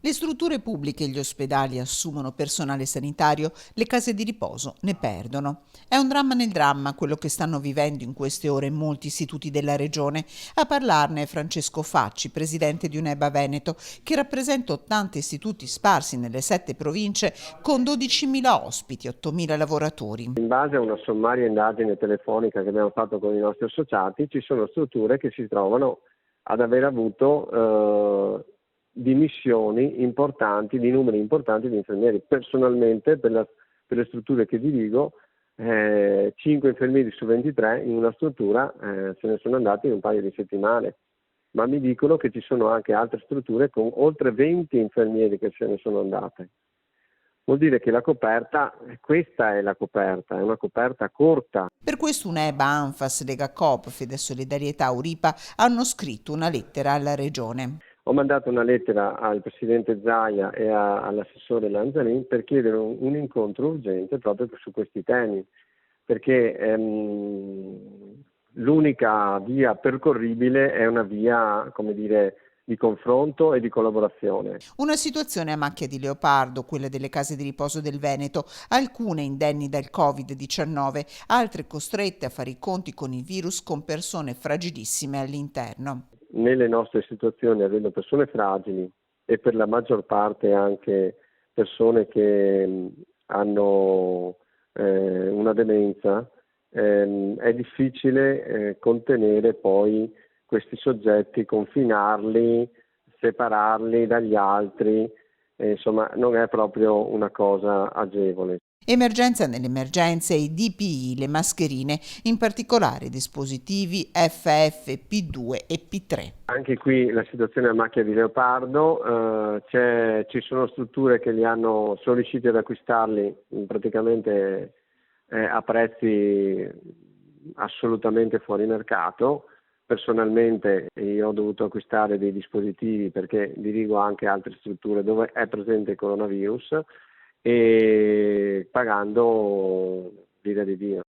Le strutture pubbliche e gli ospedali assumono personale sanitario, le case di riposo ne perdono. È un dramma nel dramma quello che stanno vivendo in queste ore molti istituti della regione. A parlarne è Francesco Facci, presidente di UNEBA Veneto, che rappresenta 80 istituti sparsi nelle 7 province con 12.000 ospiti, 8.000 lavoratori. In base a una sommaria indagine telefonica che abbiamo fatto con i nostri associati, ci sono strutture che si trovano ad aver avuto dimissioni importanti, di numeri importanti di infermieri. Personalmente, per le strutture che dirigo, 5 infermieri su 23 in una struttura se ne sono andati in un paio di settimane. Ma mi dicono che ci sono anche altre strutture con oltre 20 infermieri che se ne sono andate. Vuol dire che la coperta, questa è la coperta, è una coperta corta. Per questo UNEBA, ANFAS, Lega Coop, Federsolidarietà, Uripa hanno scritto una lettera alla regione. Ho mandato una lettera al presidente Zaia e all'assessore Lanzarin per chiedere un incontro urgente proprio su questi temi, perché l'unica via percorribile è una via, come dire, di confronto e di collaborazione. Una situazione a macchia di leopardo, quella delle case di riposo del Veneto, alcune indenni dal Covid-19, altre costrette a fare i conti con il virus con persone fragilissime all'interno. Nelle nostre situazioni, avendo persone fragili e per la maggior parte anche persone che hanno una demenza, è difficile contenere poi questi soggetti, confinarli, separarli dagli altri, insomma non è proprio una cosa agevole. Emergenza nell'emergenza e DPI, le mascherine, in particolare dispositivi FFP2 e P3. Anche qui la situazione è a macchia di leopardo, ci sono strutture che sono riusciti ad acquistarli praticamente a prezzi assolutamente fuori mercato. Personalmente io ho dovuto acquistare dei dispositivi perché dirigo anche altre strutture dove è presente il coronavirus e pagando l'ira di Dio.